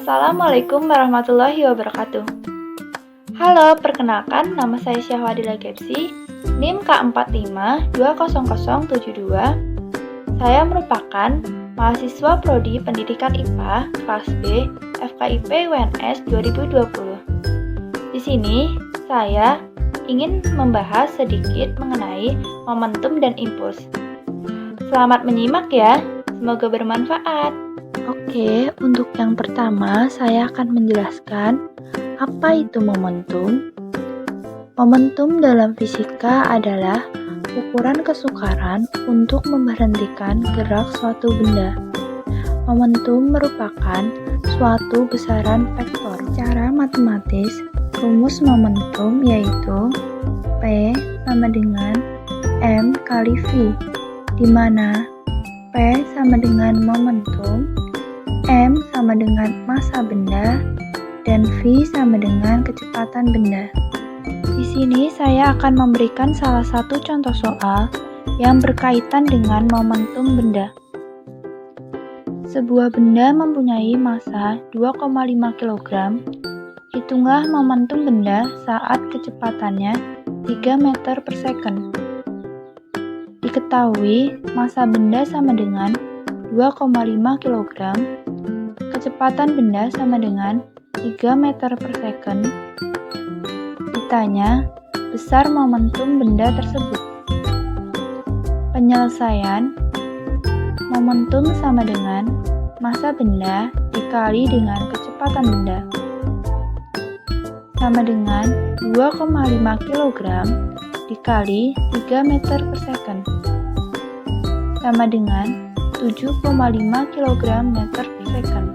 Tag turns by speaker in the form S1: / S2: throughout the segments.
S1: Assalamualaikum warahmatullahi wabarakatuh. Halo, perkenalkan nama saya Syahwadila Gepsi, NIM K45200072. Saya merupakan mahasiswa Prodi Pendidikan IPA kelas B FKIP UNS 2020. Di sini saya ingin membahas sedikit mengenai momentum dan impuls. Selamat menyimak ya, semoga bermanfaat.
S2: Oke, untuk yang pertama saya akan menjelaskan apa itu momentum. Momentum dalam fisika adalah ukuran kesukaran untuk memberhentikan gerak suatu benda. Momentum merupakan suatu besaran vektor. Secara matematis, rumus momentum yaitu P sama dengan M kali V, di mana P sama dengan momentum, M sama dengan massa benda, dan V sama dengan kecepatan benda. Di sini saya akan memberikan salah satu contoh soal yang berkaitan dengan momentum benda. Sebuah benda mempunyai massa 2,5 kg. Hitunglah momentum benda saat kecepatannya 3 meter per second. Diketahui massa benda sama dengan 2,5 kg. Kecepatan benda sama dengan 3 meter per second. Ditanya, besar momentum benda tersebut. Penyelesaian, momentum sama dengan massa benda dikali dengan kecepatan benda. Sama dengan 2,5 kg dikali 3 meter per second. Sama dengan 7,5 kg meter per second.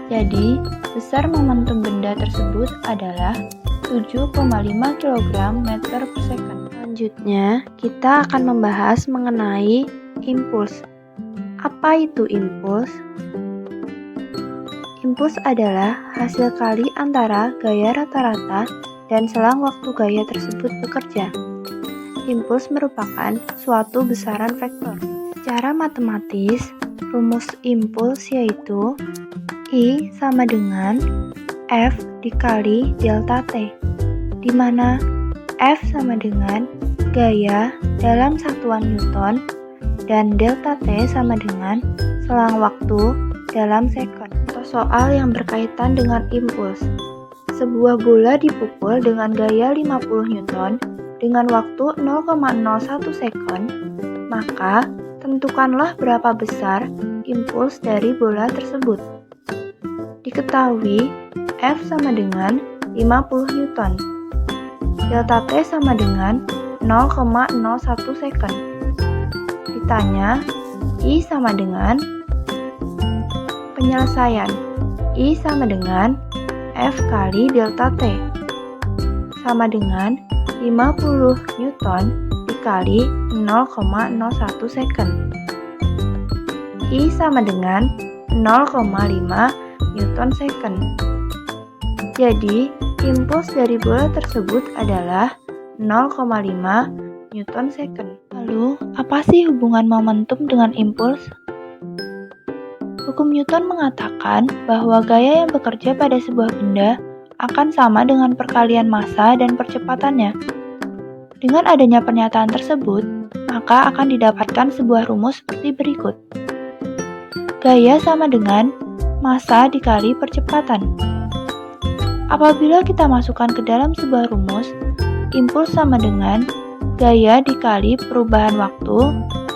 S2: Jadi, besar momentum benda tersebut adalah 7,5 kg meter per second. Selanjutnya, kita akan membahas mengenai impuls. Apa itu impuls? Impuls adalah hasil kali antara gaya rata-rata dan selang waktu gaya tersebut bekerja. Impuls merupakan suatu besaran vektor. Secara matematis, rumus impuls yaitu I sama dengan F dikali delta T, di mana F sama dengan gaya dalam satuan Newton dan delta T sama dengan selang waktu dalam sekon. Contoh soal yang berkaitan dengan impuls. Sebuah bola dipukul dengan gaya 50 Newton dengan waktu 0,01 sekon, maka tentukanlah berapa besar impuls dari bola tersebut. Diketahui F sama dengan 50 Newton. Delta T sama dengan 0,01 second. Ditanya, I sama dengan penyelesaian. I sama dengan F kali delta T. Sama dengan 50 Newton dikali 0,01 second. I sama dengan 0,5 Newton second. Jadi, impuls dari bola tersebut adalah 0,5 Newton second. Lalu, apa sih hubungan momentum dengan impuls? Hukum Newton mengatakan bahwa gaya yang bekerja pada sebuah benda akan sama dengan perkalian massa dan percepatannya. Dengan adanya pernyataan tersebut, maka akan didapatkan sebuah rumus seperti berikut. Gaya sama dengan massa dikali percepatan. Apabila kita masukkan ke dalam sebuah rumus, impuls sama dengan gaya dikali perubahan waktu,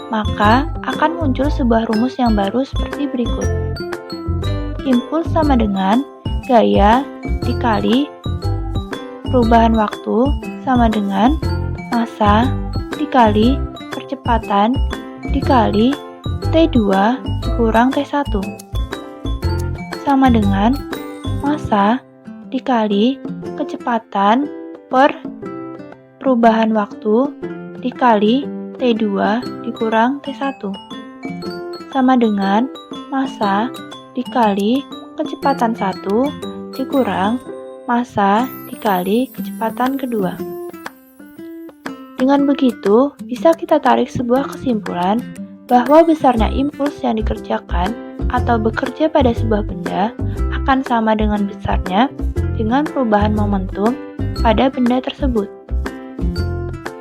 S2: maka akan muncul sebuah rumus yang baru seperti berikut. Impuls sama dengan gaya dikali perubahan waktu sama dengan massa dikali percepatan dikali T2 dikurang T1. Sama dengan massa dikali kecepatan per perubahan waktu dikali T2 dikurang T1. Sama dengan massa dikali kecepatan 1 dikurang massa dikali kecepatan kedua. Dengan begitu, bisa kita tarik sebuah kesimpulan bahwa besarnya impuls yang dikerjakan atau bekerja pada sebuah benda akan sama dengan besarnya dengan perubahan momentum pada benda tersebut.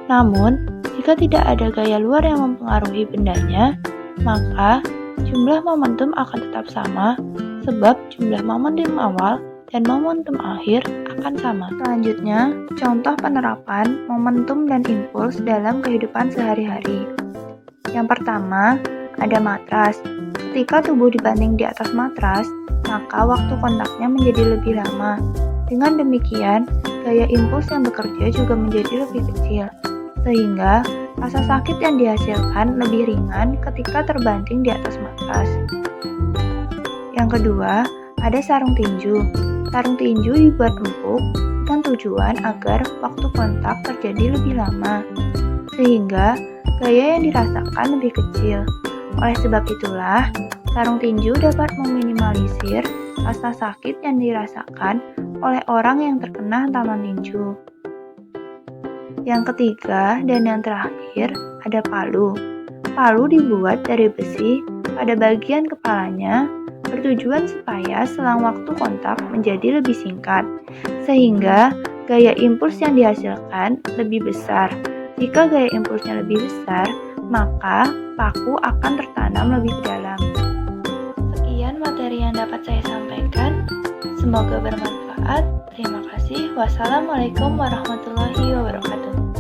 S2: Namun, jika tidak ada gaya luar yang mempengaruhi bendanya, maka jumlah momentum akan tetap sama sebab jumlah momentum awal dan momentum akhir akan sama. Selanjutnya, contoh penerapan momentum dan impuls dalam kehidupan sehari-hari. Yang pertama, ada matras. Ketika tubuh dibanting di atas matras, maka waktu kontaknya menjadi lebih lama. Dengan demikian, gaya impuls yang bekerja juga menjadi lebih kecil, sehingga rasa sakit yang dihasilkan lebih ringan ketika terbanting di atas matras. Yang kedua, ada sarung tinju. Sarung tinju dibuat empuk dengan tujuan agar waktu kontak terjadi lebih lama, sehingga gaya yang dirasakan lebih kecil. Oleh sebab itulah, sarung tinju dapat meminimalisir rasa sakit yang dirasakan oleh orang yang terkena hantaman tinju. Yang ketiga dan yang terakhir ada palu. Palu dibuat dari besi pada bagian kepalanya bertujuan supaya selang waktu kontak menjadi lebih singkat, sehingga gaya impuls yang dihasilkan lebih besar. Jika gaya impulsnya lebih besar, maka paku akan tertanam lebih dalam. Sekian materi yang dapat saya sampaikan. Semoga bermanfaat. Terima kasih. Wassalamualaikum warahmatullahi wabarakatuh.